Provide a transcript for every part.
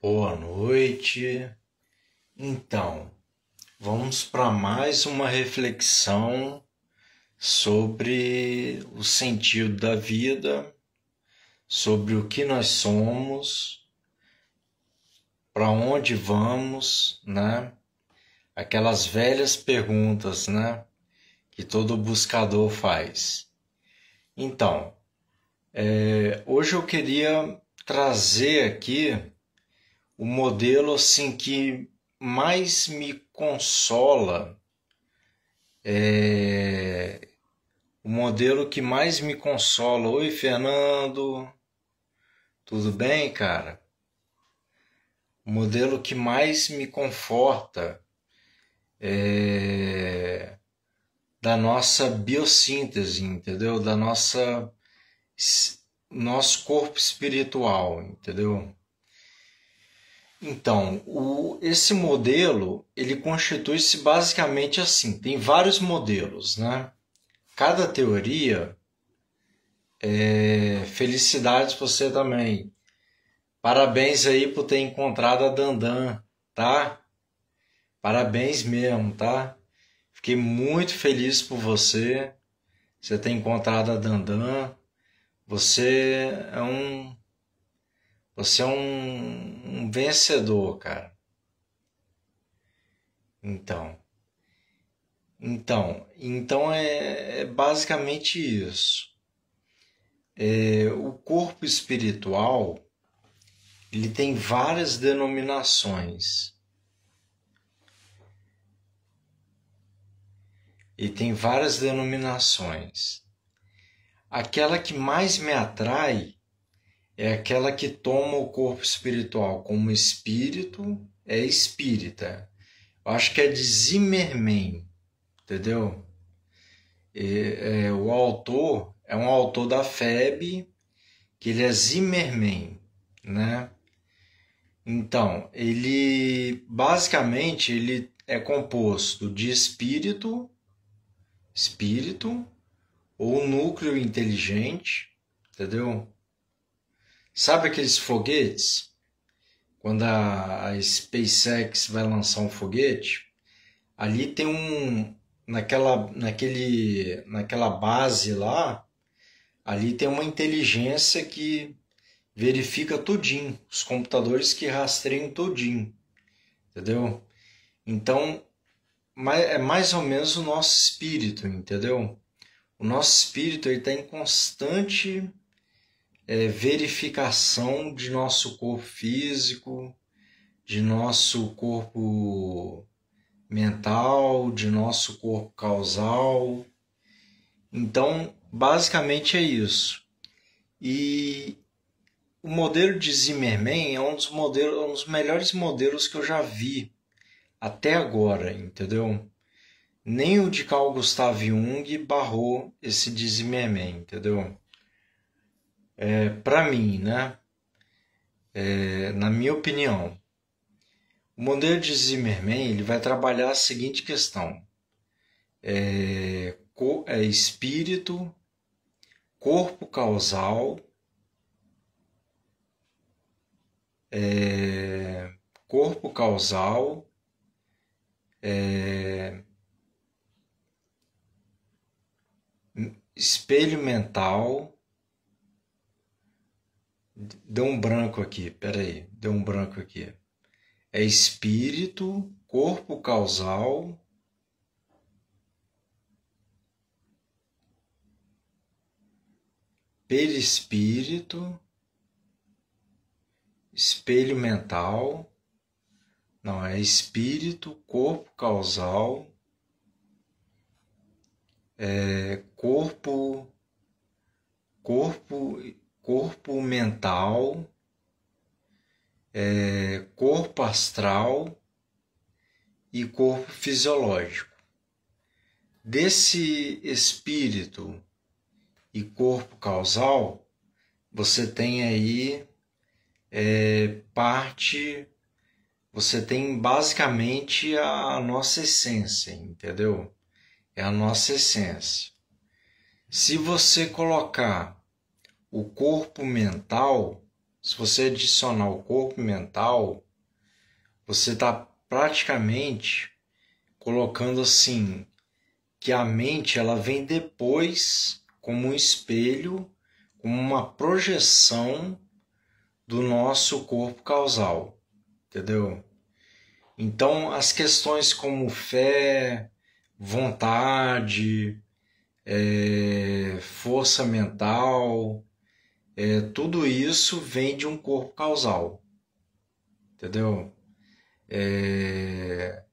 Boa noite. Então, vamos para mais uma reflexão sobre o sentido da vida, sobre o que nós somos, para onde vamos, né? Aquelas velhas perguntas, né? Que todo buscador faz. Então, hoje eu queria trazer aqui o modelo assim que mais me consola, o modelo que mais me consola. Oi, Fernando, tudo bem, cara? O modelo que mais me conforta é da nossa biossíntese, entendeu? Da nosso corpo espiritual, entendeu? Então, esse modelo, ele constitui-se basicamente assim, tem vários modelos, né? Cada teoria, felicidades pra você também. Parabéns aí por ter encontrado a Dandan, tá? Parabéns mesmo, tá? Fiquei muito feliz por você ter encontrado a Dandan. Você é um, você é um vencedor, cara. Então, então é basicamente isso. O corpo espiritual, ele tem várias denominações. Ele tem várias denominações. Aquela que mais me atrai é aquela que toma o corpo espiritual como espírito, é espírita. Eu acho que é de Zimmermann, entendeu? O autor é um autor da FEB, que ele é Zimmermann, né? Então, ele basicamente ele é composto de espírito ou núcleo inteligente, entendeu? Sabe aqueles foguetes? Quando a SpaceX vai lançar um foguete, ali tem naquela base lá, ali tem uma inteligência que verifica tudinho, os computadores que rastreiam tudinho, entendeu? Então, é mais ou menos o nosso espírito, entendeu? O nosso espírito está em constante verificação de nosso corpo físico, de nosso corpo mental, de nosso corpo causal. Então, basicamente é isso. E o modelo de Zimmermann é um dos melhores modelos que eu já vi até agora, entendeu? Nem o de Carl Gustav Jung barrou esse de Zimmermann, entendeu? Para mim, né? Na minha opinião, o modelo de Zimmermann ele vai trabalhar a seguinte questão: espírito, corpo causal, corpo causal, espelho mental. Deu um branco aqui, peraí, deu um branco aqui. É espírito, corpo causal, perispírito, espelho mental. Não, é espírito, corpo causal, corpo, corpo, corpo mental, corpo astral e corpo fisiológico. Desse espírito e corpo causal, você tem aí você tem basicamente a nossa essência, entendeu? É a nossa essência. Se você colocar o corpo mental, se você adicionar o corpo mental, você está praticamente colocando assim que a mente ela vem depois como um espelho, como uma projeção do nosso corpo causal, entendeu? Então as questões como fé, vontade, força mental, tudo isso vem de um corpo causal, entendeu? É,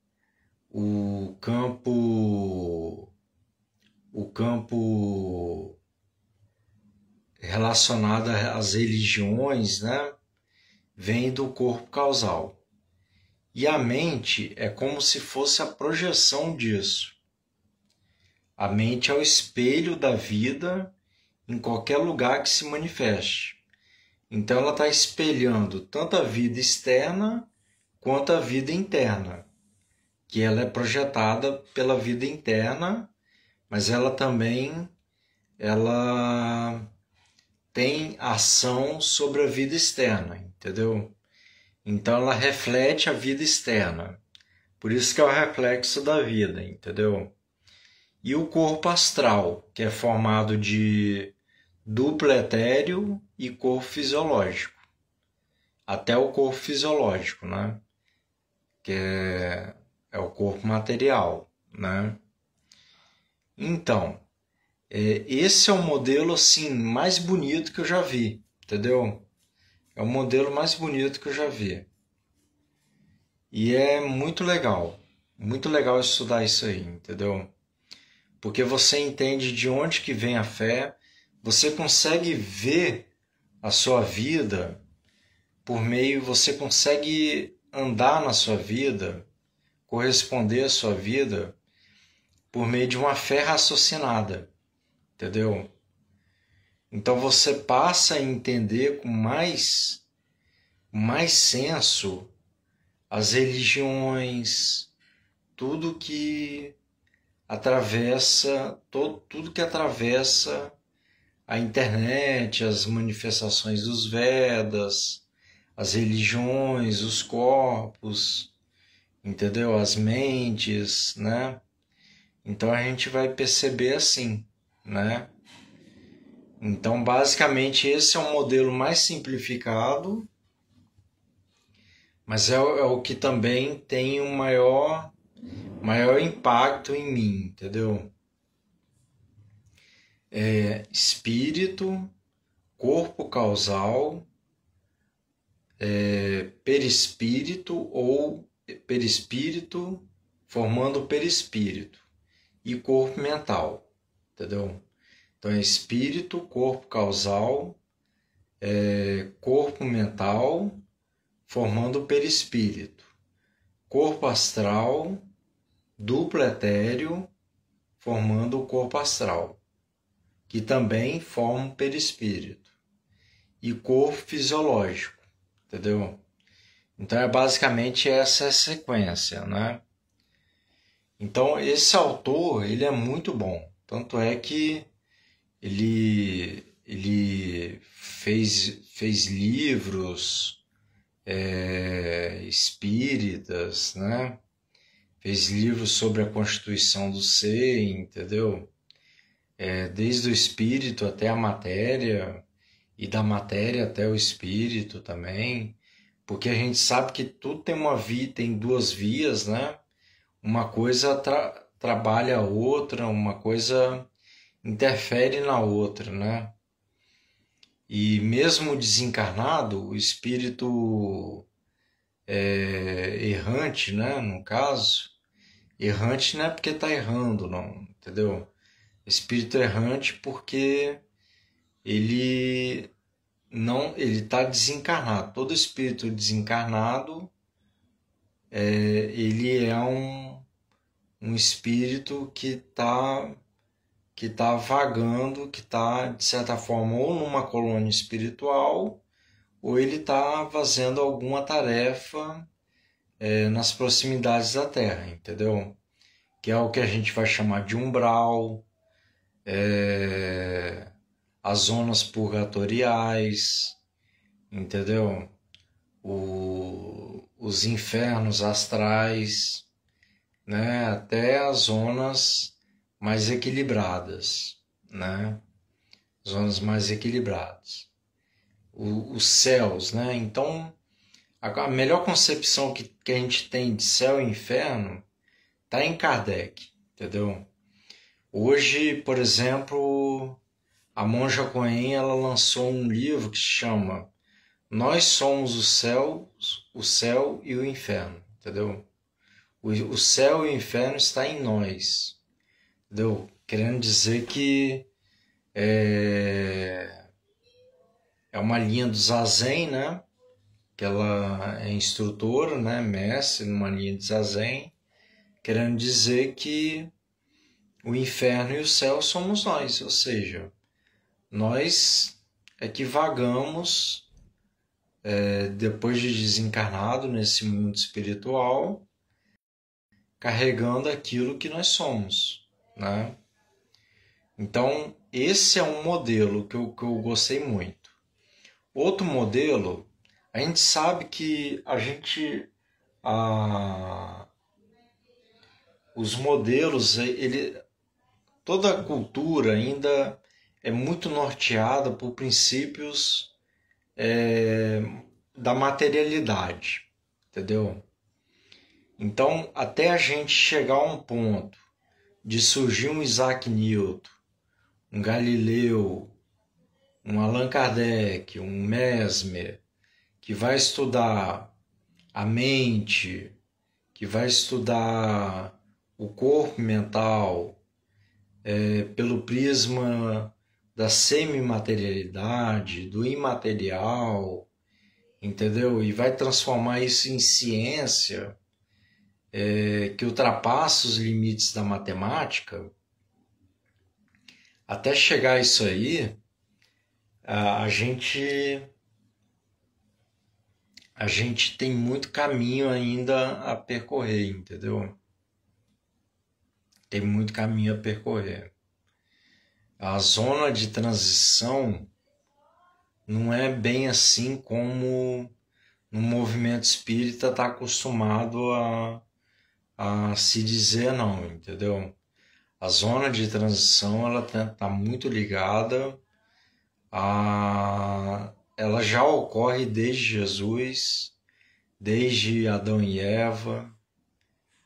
o campo relacionado às religiões, né, vem do corpo causal. E a mente é como se fosse a projeção disso. A mente é o espelho da vida em qualquer lugar que se manifeste. Então ela está espelhando tanto a vida externa quanto a vida interna, que ela é projetada pela vida interna, mas ela também ela tem ação sobre a vida externa, entendeu? Então ela reflete a vida externa. Por isso que é o reflexo da vida, entendeu? E o corpo astral, que é formado de duplo etéreo e corpo fisiológico. Até o corpo fisiológico, né? Que é o corpo material, né? Então, esse é o modelo assim mais bonito que eu já vi, entendeu? É o modelo mais bonito que eu já vi. E é muito legal estudar isso aí, entendeu? Porque você entende de onde que vem a fé, você consegue ver a sua vida por meio, você consegue andar na sua vida, corresponder à sua vida por meio de uma fé raciocinada, entendeu? Então você passa a entender com mais senso as religiões, tudo que tudo que atravessa a internet, as manifestações dos Vedas, as religiões, os corpos, entendeu? As mentes, né? Então a gente vai perceber assim, né? Então basicamente esse é um modelo mais simplificado, mas é o que também tem um maior impacto em mim, entendeu? Espírito, corpo causal, perispírito ou perispírito formando perispírito e corpo mental, entendeu? Então é espírito, corpo causal, corpo mental formando perispírito, corpo astral, duplo etéreo formando o corpo astral, que também forma um perispírito, e corpo fisiológico, entendeu? Então é basicamente essa sequência, né? Então esse autor, ele é muito bom, tanto é que ele fez livros espíritas, né? Fez livros sobre a constituição do ser, entendeu? Desde o espírito até a matéria, e da matéria até o espírito também, porque a gente sabe que tudo tem uma via, tem duas vias, né? Uma coisa trabalha a outra, uma coisa interfere na outra, né? E mesmo desencarnado, o espírito errante, né? No caso, errante não é porque está errando, não, entendeu? Espírito errante porque ele ele está desencarnado. Todo espírito desencarnado ele é um espírito que tá vagando, que está, de certa forma, ou numa colônia espiritual, ou ele está fazendo alguma tarefa nas proximidades da Terra, entendeu? Que é o que a gente vai chamar de umbral, as zonas purgatoriais, entendeu? Os infernos astrais, né? Até as zonas mais equilibradas, né? Zonas mais equilibradas. Os céus, né? Então, a melhor concepção que a gente tem de céu e inferno está em Kardec, entendeu? Hoje, por exemplo, a Monja Coen ela lançou um livro que se chama Nós Somos o céu e o inferno, entendeu? O céu e o inferno está em nós, entendeu? Querendo dizer que é uma linha do Zazen, né? Que ela é instrutora, né? Mestre numa linha de Zazen, querendo dizer que o inferno e o céu somos nós, ou seja, nós é que vagamos depois de desencarnado nesse mundo espiritual, carregando aquilo que nós somos, né? Então, esse é um modelo que eu gostei muito. Outro modelo, a gente sabe que os modelos, toda a cultura ainda é muito norteada por princípios da materialidade, entendeu? Então, até a gente chegar a um ponto de surgir um Isaac Newton, um Galileu, um Allan Kardec, um Mesmer, que vai estudar a mente, que vai estudar o corpo mental pelo prisma da semimaterialidade, do imaterial, entendeu? E vai transformar isso em ciência que ultrapassa os limites da matemática. Até chegar a isso aí, a gente tem muito caminho ainda a percorrer, entendeu? Tem muito caminho a percorrer. A zona de transição não é bem assim como no movimento espírita está acostumado a se dizer, não, entendeu? A zona de transição ela tá muito ligada ela já ocorre desde Jesus, desde Adão e Eva,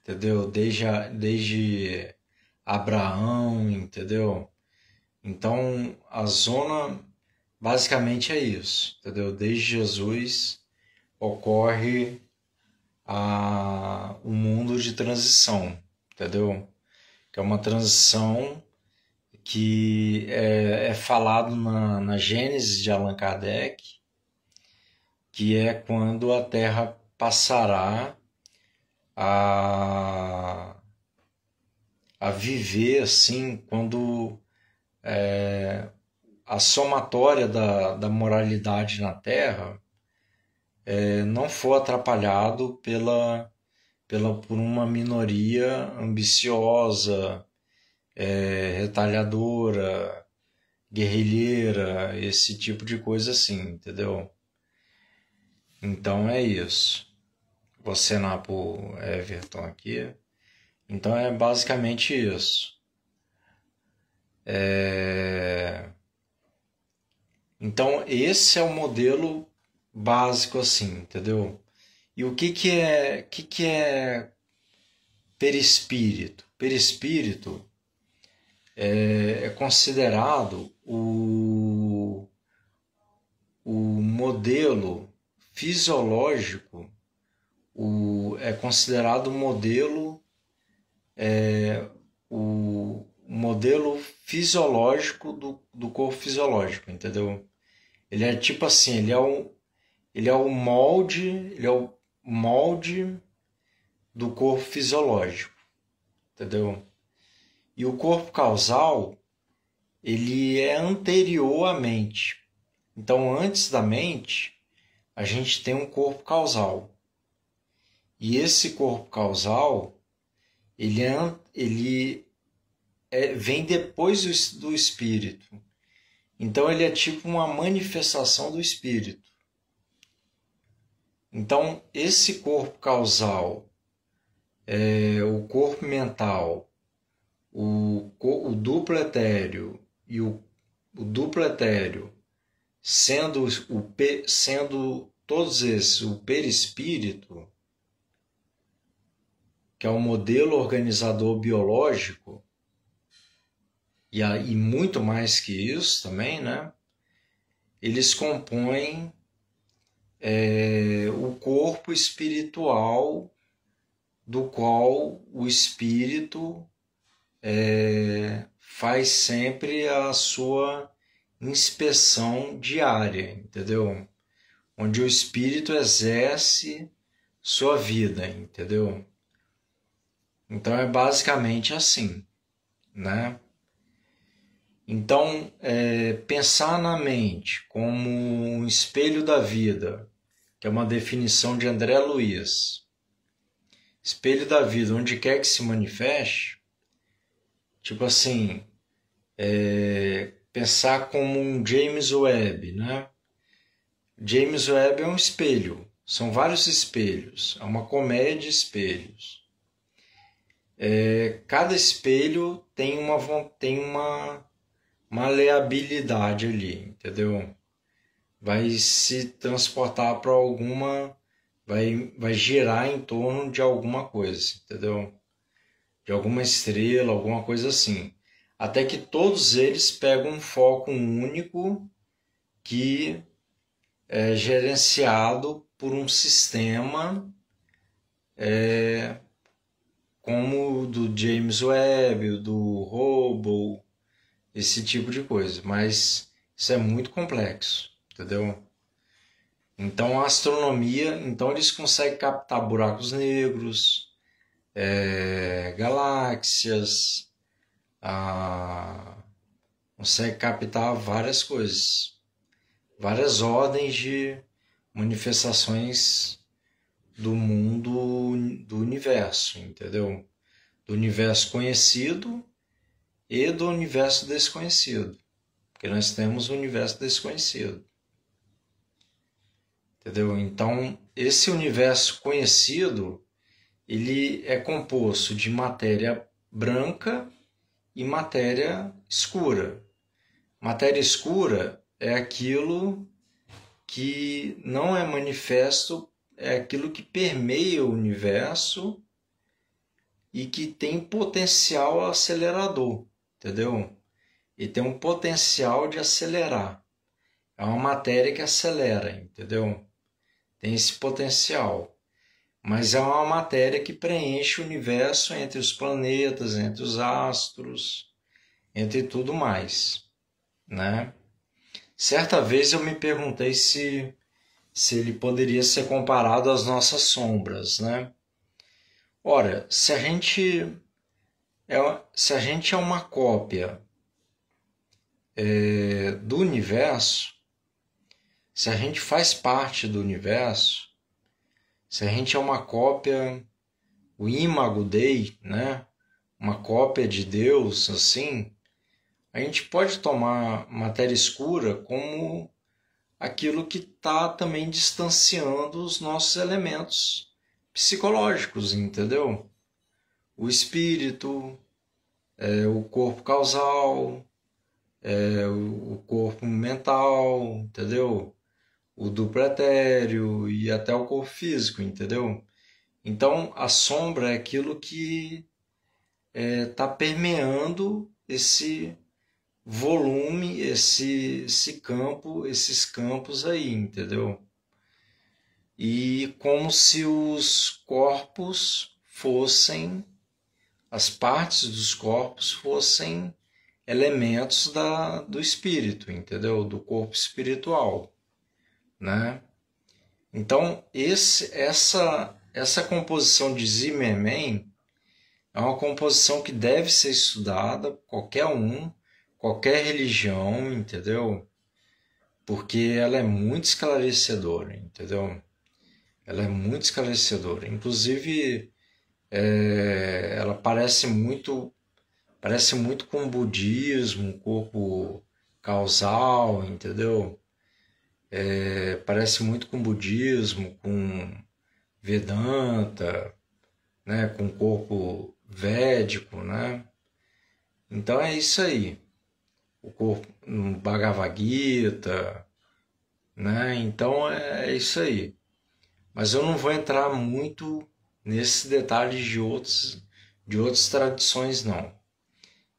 entendeu? Desde Abraão, entendeu? Então, a zona basicamente é isso, entendeu? Desde Jesus ocorre o mundo de transição, entendeu? Que é uma transição que é falado na Gênesis de Allan Kardec, que é quando a Terra passará a viver assim, quando a somatória da moralidade na Terra não for atrapalhado por uma minoria ambiciosa, retalhadora, guerrilheira, esse tipo de coisa assim, entendeu? Então é isso. Vou acenar pro Everton aqui. Então é basicamente isso. Então esse é o modelo básico assim, entendeu? E o que é perispírito? Perispírito é considerado o modelo fisiológico, é considerado o modelo fisiológico do corpo fisiológico, entendeu? Ele é tipo assim, ele é o molde do corpo fisiológico, entendeu? E o corpo causal, ele é anterior à mente. Então, antes da mente, a gente tem um corpo causal. E esse corpo causal, ele vem depois do espírito. Então, ele é tipo uma manifestação do espírito. Então, esse corpo causal, o corpo mental, o duplo etéreo e o duplo etéreo, sendo todos esses o perispírito, que é o modelo organizador biológico, e muito mais que isso também, né? Eles compõem o corpo espiritual, do qual o espírito faz sempre a sua inspeção diária, entendeu? Onde o espírito exerce sua vida, entendeu? Então é basicamente assim, né? Então, pensar na mente como um espelho da vida, que é uma definição de André Luiz, espelho da vida, onde quer que se manifeste, tipo assim, pensar como um James Webb, né? James Webb é um espelho, são vários espelhos, é uma comédia de espelhos. Cada espelho tem uma maleabilidade ali, entendeu? Vai se transportar para vai girar em torno de alguma coisa, entendeu? De alguma estrela, alguma coisa assim. Até que todos eles pegam um foco único que é gerenciado por um sistema como o do James Webb, o do Hubble, esse tipo de coisa. Mas isso é muito complexo, entendeu? Então a astronomia, então eles conseguem captar buracos negros, galáxias, consegue captar várias coisas, várias ordens de manifestações do mundo, do universo, entendeu? Do universo conhecido e do universo desconhecido, porque nós temos o universo desconhecido, entendeu? Então, esse universo conhecido, ele é composto de matéria branca e matéria escura. Matéria escura é aquilo que não é manifesto, é aquilo que permeia o universo e que tem potencial acelerador, entendeu? E tem um potencial de acelerar. É uma matéria que acelera, entendeu? Tem esse potencial. Mas é uma matéria que preenche o universo entre os planetas, entre os astros, entre tudo mais, né? Certa vez eu me perguntei se ele poderia ser comparado às nossas sombras, né? Ora, se a gente é uma cópia do universo, se a gente faz parte do universo, se a gente é uma cópia, o imago Dei, né? Uma cópia de Deus, assim, a gente pode tomar matéria escura como aquilo que está também distanciando os nossos elementos psicológicos, entendeu? O espírito, o corpo causal, o corpo mental, entendeu? O duplo etéreo e até o corpo físico, entendeu? Então, a sombra é aquilo que está permeando esse volume, esse campo, esses campos aí, entendeu? E como se os corpos fossem, as partes dos corpos fossem elementos do espírito, entendeu? Do corpo espiritual, né? Então, essa composição de Zimmermann é uma composição que deve ser estudada, qualquer religião, entendeu? Porque ela é muito esclarecedora, entendeu? Ela é muito esclarecedora. Inclusive, ela parece muito com o budismo, o corpo causal, entendeu? Parece muito com budismo, com Vedanta, né? Com corpo védico, né? Então é isso aí. O corpo no Bhagavad Gita, né? Então é isso aí. Mas eu não vou entrar muito nesses detalhes de outras tradições, não.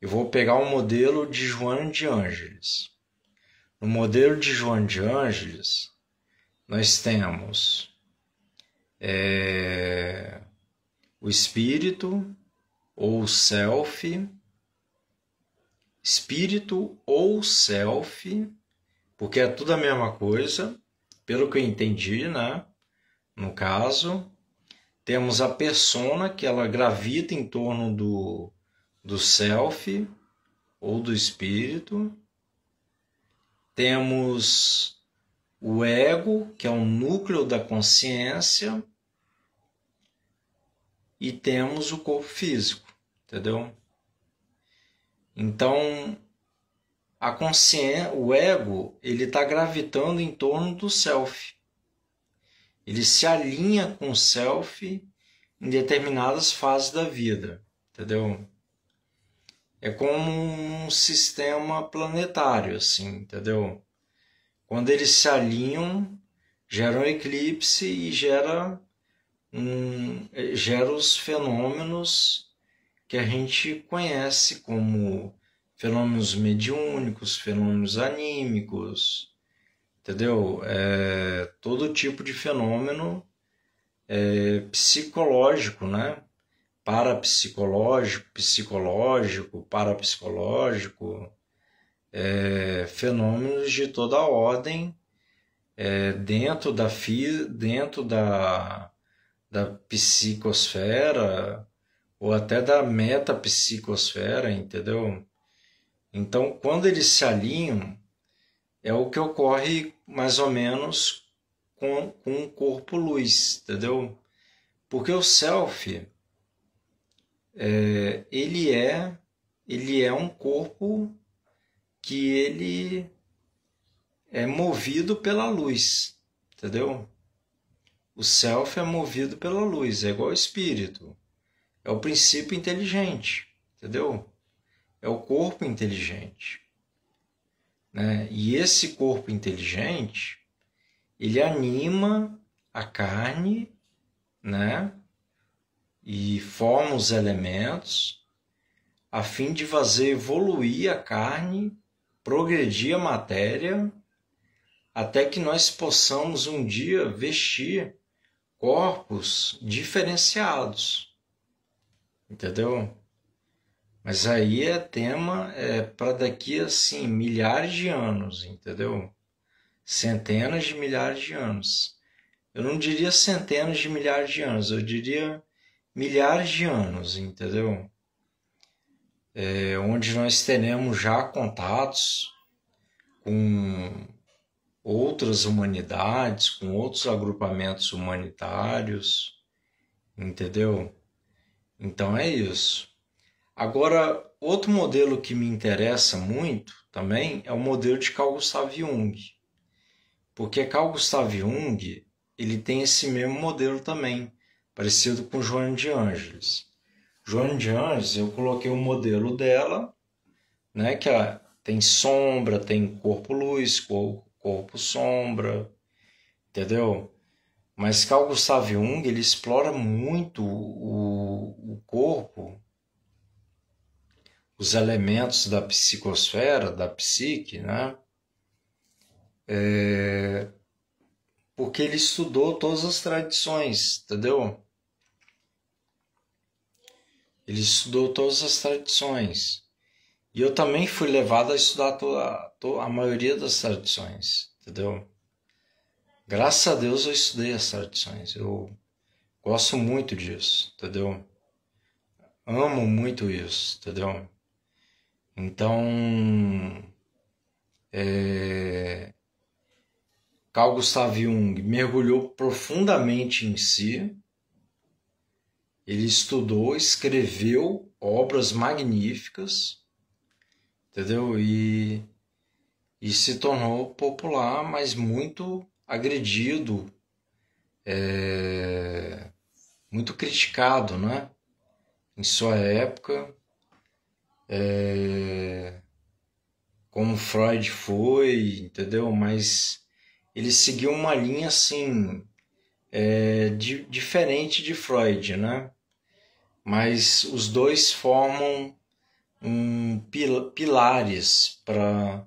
Eu vou pegar o modelo de Joana de Ângeles. No modelo de Joana de Ângeles, nós temos o espírito ou self, porque é tudo a mesma coisa, pelo que eu entendi, né? No caso, temos a persona, que ela gravita em torno do self ou do espírito. Temos o ego, que é o núcleo da consciência. E temos o corpo físico, entendeu? Então, a consciência, o ego, ele está gravitando em torno do self. Ele se alinha com o self em determinadas fases da vida, entendeu? É como um sistema planetário, assim, entendeu? Quando eles se alinham, gera um eclipse e gera os fenômenos que a gente conhece como fenômenos mediúnicos, fenômenos anímicos, entendeu? Todo tipo de fenômeno psicológico, né? Parapsicológico, psicológico, parapsicológico, fenômenos de toda a ordem dentro da psicosfera ou até da metapsicosfera, entendeu? Então, quando eles se alinham, é o que ocorre mais ou menos com o corpo luz, entendeu? Porque o self, ele é um corpo que ele é movido pela luz, entendeu? O self é movido pela luz, é igual ao espírito. É o princípio inteligente, entendeu? É o corpo inteligente, né? E esse corpo inteligente, ele anima a carne, né? E forma os elementos a fim de fazer evoluir a carne, progredir a matéria, até que nós possamos um dia vestir corpos diferenciados, entendeu? Mas aí é tema para daqui assim milhares de anos, entendeu? Centenas de milhares de anos. Eu não diria centenas de milhares de anos, eu diria milhares de anos, entendeu? Onde nós teremos já contatos com outras humanidades, com outros agrupamentos humanitários, entendeu? Então é isso. Agora, outro modelo que me interessa muito também é o modelo de Carl Gustav Jung. Porque Carl Gustav Jung, ele tem esse mesmo modelo também, parecido com Joana de Ângeles. Joana de Ângeles, eu coloquei o modelo dela, né, que tem sombra, tem corpo luz, corpo sombra, entendeu? Mas Carl Gustav Jung, ele explora muito o corpo, os elementos da psicosfera, da psique, né? Porque ele estudou todas as tradições, entendeu? Ele estudou todas as tradições. E eu também fui levado a estudar a maioria das tradições, entendeu? Graças a Deus eu estudei as tradições. Eu gosto muito disso, entendeu? Amo muito isso, entendeu? Então, Carl Gustav Jung mergulhou profundamente em si. Ele estudou, escreveu obras magníficas, entendeu? E e se tornou popular, mas muito agredido, muito criticado, né? Em sua época, como Freud foi, entendeu? Mas ele seguiu uma linha assim, diferente de Freud, né? Mas os dois formam pilares para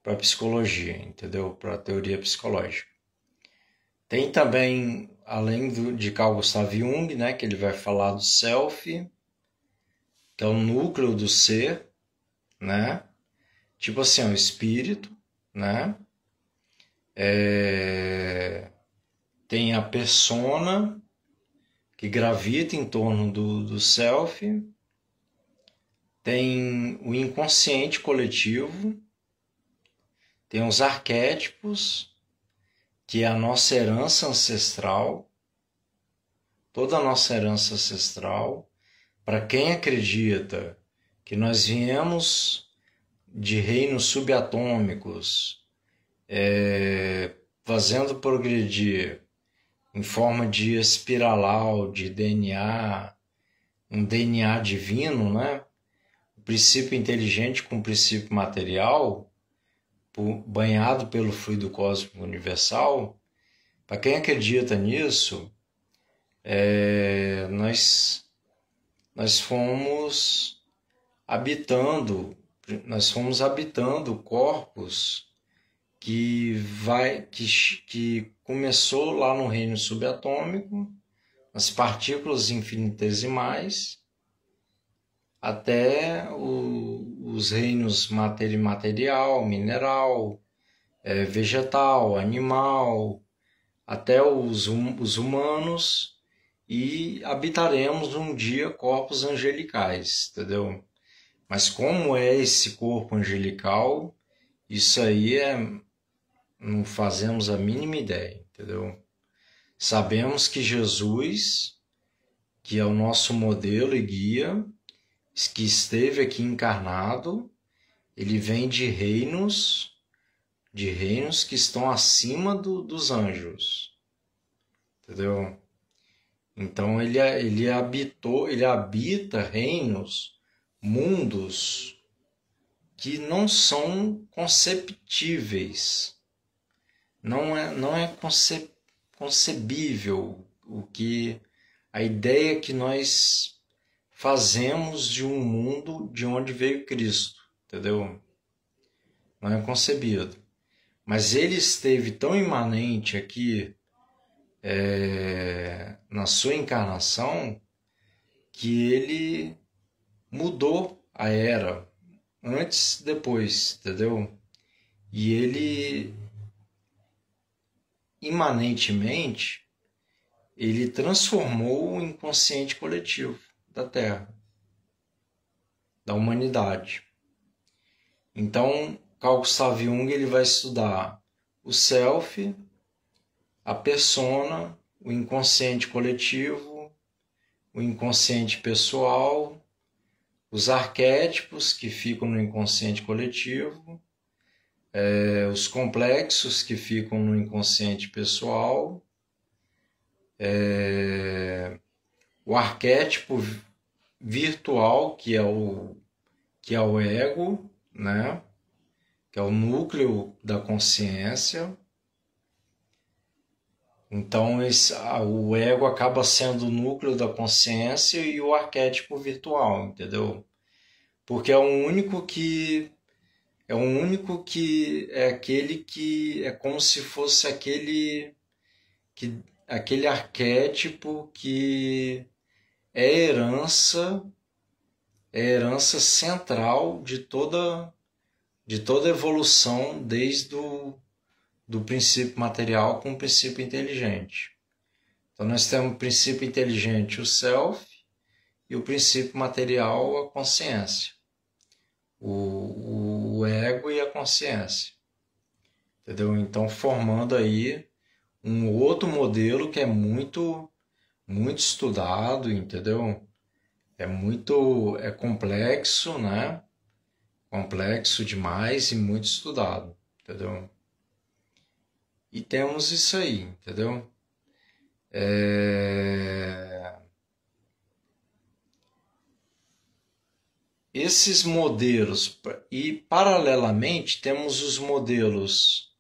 a psicologia, entendeu? Para a teoria psicológica. Tem também, além de Carl Gustav Jung, né, que ele vai falar do self, que é o núcleo do ser, né? Tipo assim, o espírito, né? Tem a persona, que gravita em torno do self. Tem o inconsciente coletivo. Tem os arquétipos, que é a nossa herança ancestral. Toda a nossa herança ancestral. Para quem acredita que nós viemos de reinos subatômicos, fazendo progredir em forma de espiralal, de DNA, um DNA divino, né? O princípio inteligente com o princípio material, banhado pelo fluido cósmico universal. Para quem acredita nisso, nós fomos habitando corpos que começou lá no reino subatômico, nas partículas infinitesimais, até os reinos material, mineral, vegetal, animal, até os humanos, e habitaremos um dia corpos angelicais, entendeu? Mas como é esse corpo angelical, isso aí não fazemos a mínima ideia, entendeu? Sabemos que Jesus, que é o nosso modelo e guia, que esteve aqui encarnado, ele vem de reinos que estão acima dos anjos, entendeu? Então ele habita reinos, mundos que não são conceptíveis. Não é concebível a ideia que nós fazemos de um mundo de onde veio Cristo, entendeu? Não é concebido. Mas ele esteve tão imanente aqui na sua encarnação que ele mudou a era, antes e depois, entendeu? E ele, imanentemente, ele transformou o inconsciente coletivo da Terra, da humanidade. Então, Carl Gustav Jung ele vai estudar o self, a persona, o inconsciente coletivo, o inconsciente pessoal, os arquétipos que ficam no inconsciente coletivo, os complexos que ficam no inconsciente pessoal, o arquétipo virtual, que é o ego, né? Que é o núcleo da consciência. Então o ego acaba sendo o núcleo da consciência e o arquétipo virtual, entendeu? Porque é o único que é aquele que é como se fosse aquele arquétipo que é herança central de toda evolução, desde do princípio material com o princípio inteligente. Então nós temos o princípio inteligente, o self, e o princípio material, a consciência. O ego e a consciência. Entendeu? Então formando aí um outro modelo que é muito estudado, entendeu? É complexo, né? Complexo demais e muito estudado. entendeu? E temos isso aí, entendeu? Esses modelos, e paralelamente temos os modelos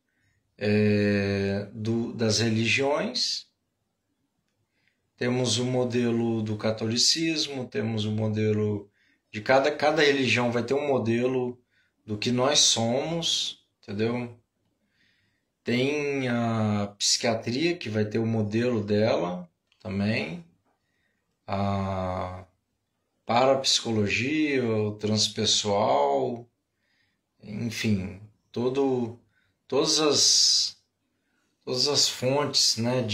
das religiões, temos o modelo do catolicismo, temos o modelo de cada religião vai ter um modelo do que nós somos, entendeu? Tem a psiquiatria que vai ter o modelo dela também, a parapsicologia, o transpessoal, enfim, todas as fontes, né,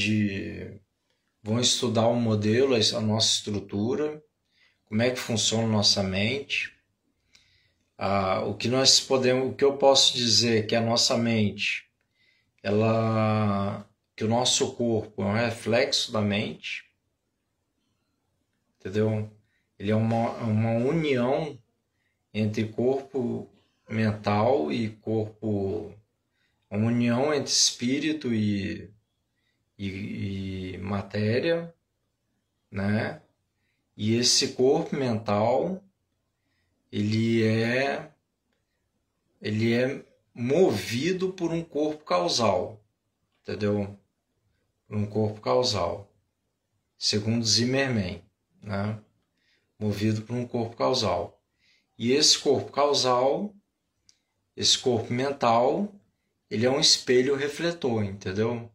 vão estudar o modelo, a nossa estrutura, como é que funciona a nossa mente. O que eu posso dizer que a nossa mente, que o nosso corpo é um reflexo da mente, entendeu? Ele é uma união entre corpo mental e corpo, uma união entre espírito e matéria, né? E esse corpo mental, ele é movido por um corpo causal, entendeu? Por um corpo causal, segundo Zimmermann, né? Movido por um corpo causal. E esse corpo causal, esse corpo mental, ele é um espelho refletor, entendeu?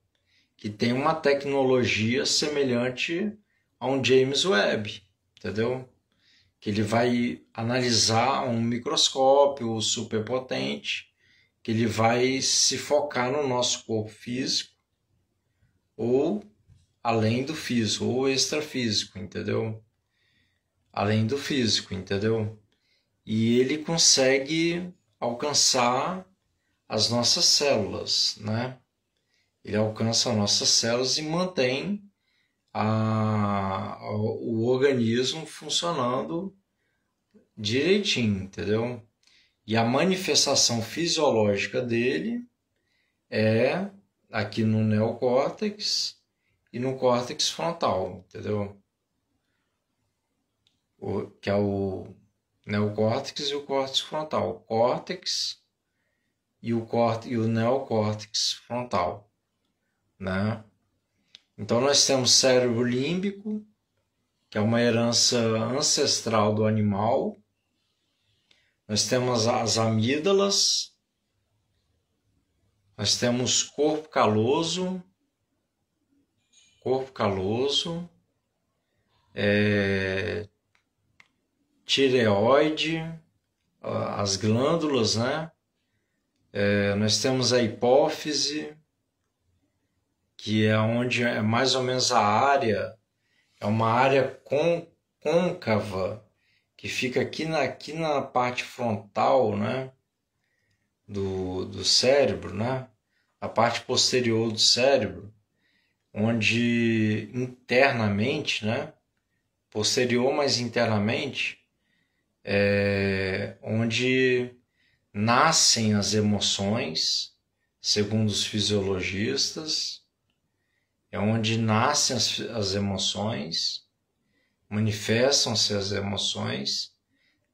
Que tem uma tecnologia semelhante a um James Webb, entendeu? Que ele vai analisar um microscópio superpotente, que ele vai se focar no nosso corpo físico, ou além do físico, ou extrafísico, entendeu? Além do físico, entendeu? E ele consegue alcançar as nossas células, né? Ele alcança as nossas células e mantém o organismo funcionando direitinho, entendeu? E a manifestação fisiológica dele é aqui no neocórtex e no córtex frontal, entendeu? Que é o neocórtex e o córtex frontal. O córtex e o neocórtex frontal, né? Então nós temos cérebro límbico, que é uma herança ancestral do animal. Nós temos as amígdalas, nós temos corpo caloso, tireoide, as glândulas, né? Nós temos a hipófise, que é onde é mais ou menos a área, é uma área côncava, que fica aqui na parte frontal, né? Do cérebro, né? A parte posterior do cérebro, onde internamente, né? Posterior, mas internamente, onde nascem as emoções, segundo os fisiologistas, é onde nascem as emoções, manifestam-se as emoções,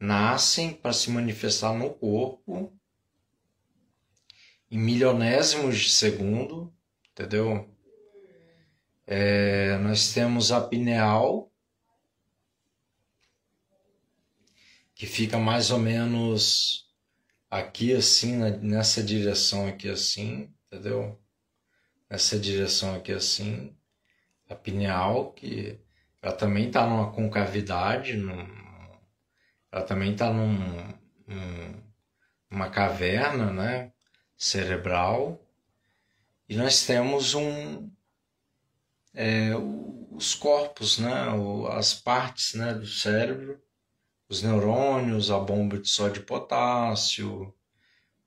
nascem para se manifestar no corpo em milionésimos de segundo, entendeu? Nós temos a pineal, que fica mais ou menos aqui assim, nessa direção aqui assim, entendeu? Nessa direção aqui assim, a pineal, que ela também está numa concavidade, ela também está numa caverna, né, cerebral. E nós temos os corpos, né, as partes, né, do cérebro, os neurônios, a bomba de sódio e potássio,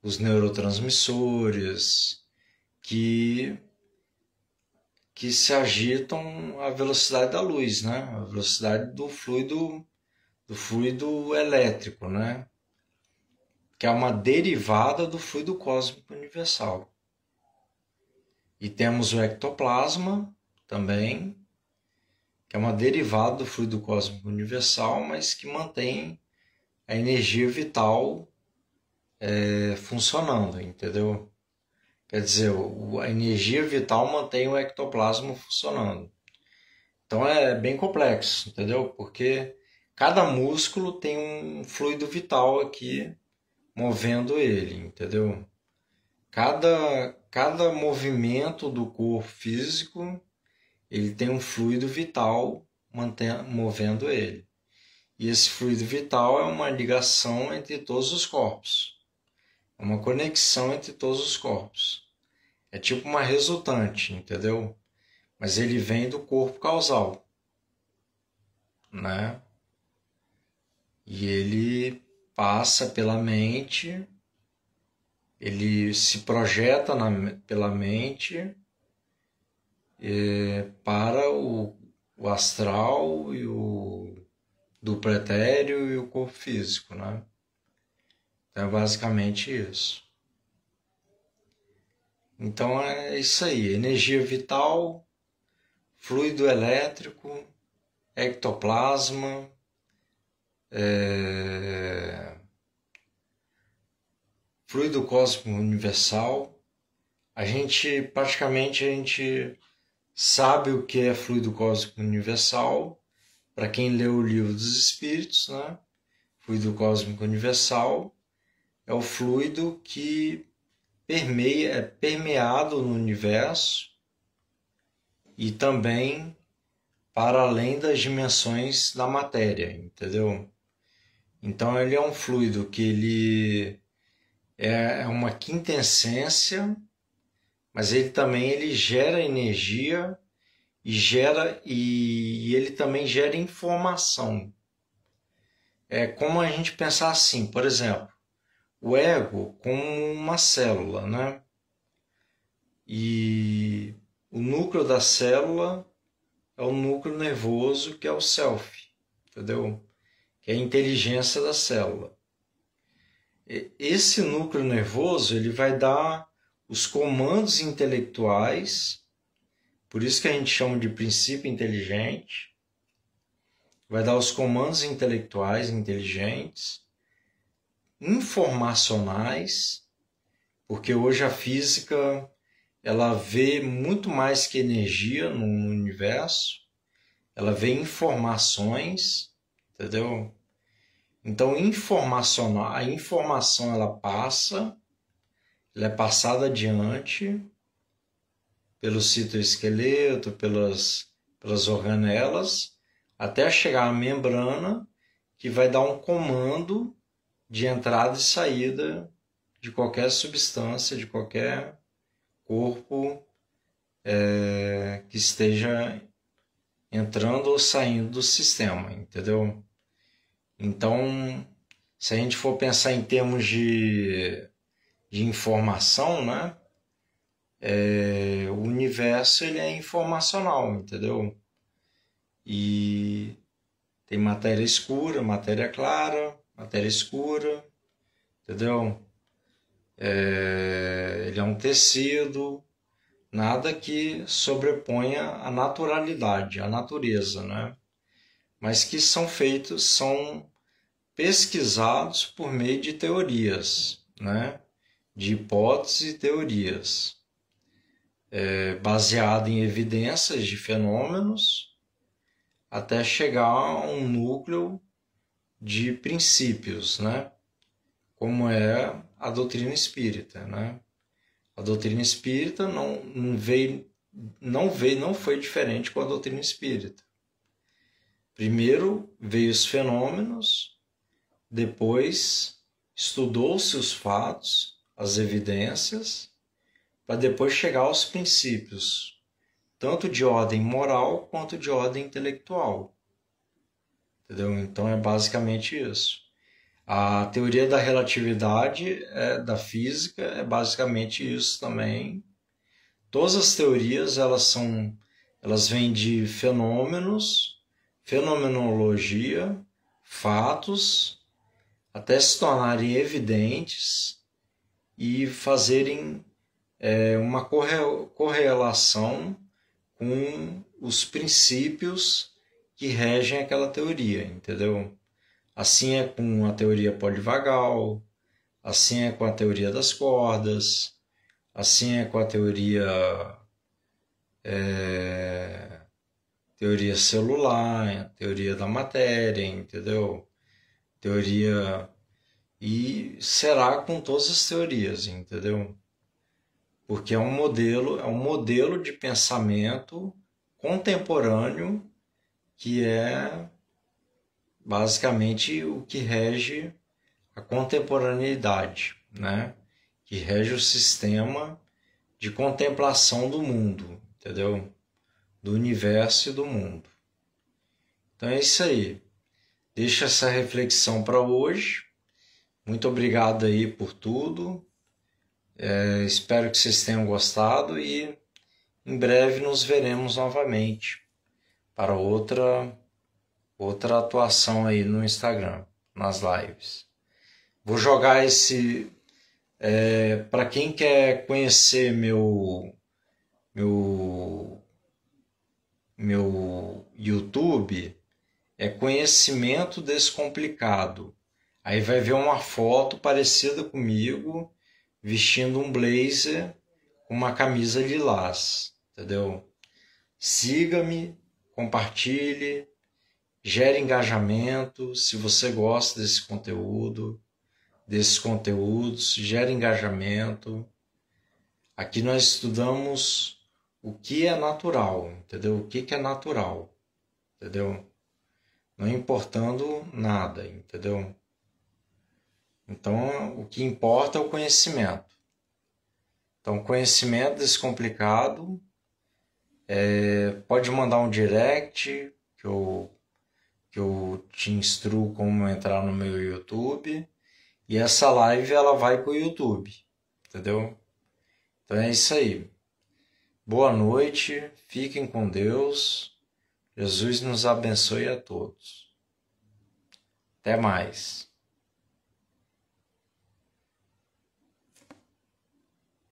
os neurotransmissores, que se agitam à velocidade da luz, né? A velocidade do fluido elétrico, né? que é uma derivada do fluido cósmico universal. E temos o ectoplasma também, que é uma derivada do fluido cósmico universal, mas que mantém a energia vital funcionando, entendeu? Quer dizer, a energia vital mantém o ectoplasma funcionando. Então é bem complexo, entendeu? Porque cada músculo tem um fluido vital aqui movendo ele, entendeu? Cada movimento do corpo físico, ele tem um fluido vital movendo ele. E esse fluido vital é uma ligação entre todos os corpos. É uma conexão entre todos os corpos. É tipo uma resultante, entendeu? Mas ele vem do corpo causal, né? E ele passa pela mente, ele se projeta pela mente para o astral e o do pretéreo e o corpo físico, né? Então é basicamente isso. Então é isso aí, energia vital, fluido elétrico, ectoplasma, fluido cósmico universal. Praticamente a gente sabe o que é fluido cósmico universal, para quem leu o livro dos Espíritos, né? Fluido cósmico universal é o fluido que é permeado no universo e também para além das dimensões da matéria, entendeu? Então ele é um fluido que ele é uma quintessência, mas ele gera energia e ele também gera informação. É como a gente pensar assim, por exemplo, o ego como uma célula, né? E o núcleo da célula é o núcleo nervoso, que é o self, entendeu? Que é a inteligência da célula. Esse núcleo nervoso ele vai dar os comandos intelectuais, por isso que a gente chama de princípio inteligente, vai dar os comandos intelectuais inteligentes, informacionais, porque hoje a física ela vê muito mais que energia no universo, ela vê informações, entendeu? Então, a informação ela é passada adiante pelo citoesqueleto, pelas organelas, até chegar à membrana, que vai dar um comando de entrada e saída de qualquer substância, de qualquer corpo que esteja entrando ou saindo do sistema, entendeu? Então, se a gente for pensar em termos de informação, né? O universo ele é informacional, entendeu? E tem matéria escura, matéria clara, matéria escura, entendeu? Ele é um tecido, nada que sobreponha a naturalidade, a natureza, né? Mas que são pesquisados por meio de teorias, né? De hipóteses e teorias, baseado em evidências de fenômenos, até chegar a um núcleo de princípios, né? Como é a doutrina espírita, né? A doutrina espírita não foi diferente com a doutrina espírita. Primeiro veio os fenômenos, depois estudou-se os fatos, as evidências, para depois chegar aos princípios, tanto de ordem moral quanto de ordem intelectual. Entendeu? Então é basicamente isso. A teoria da relatividade da física é basicamente isso também. Todas as teorias elas vêm de fenômenos, fenomenologia, fatos, até se tornarem evidentes e fazerem uma correlação com os princípios que regem aquela teoria, entendeu? Assim é com a teoria polivagal, assim é com a teoria das cordas, assim é com a teoria celular, teoria da matéria, entendeu? Teoria. E será com todas as teorias, entendeu? Porque é um modelo de pensamento contemporâneo que é basicamente o que rege a contemporaneidade, né? Que rege o sistema de contemplação do mundo, entendeu? Do universo e do mundo. Então é isso aí. Deixa essa reflexão para hoje. Muito obrigado aí por tudo. Espero que vocês tenham gostado e em breve nos veremos novamente para outra atuação aí no Instagram, nas lives. Vou jogar esse para quem quer conhecer meu YouTube, é Conhecimento Descomplicado. Aí vai ver uma foto parecida comigo, vestindo um blazer com uma camisa lilás, entendeu? Siga-me, compartilhe, gere engajamento. Se você gosta desses conteúdos, gere engajamento. Aqui nós estudamos o que é natural, entendeu? O que é natural, entendeu? Não importando nada, entendeu? Então, o que importa é o conhecimento. Então, conhecimento descomplicado, pode mandar um direct, que eu te instruo como entrar no meu YouTube. E essa live, ela vai para o YouTube, entendeu? Então é isso aí. Boa noite, fiquem com Deus. Jesus nos abençoe a todos. Até mais.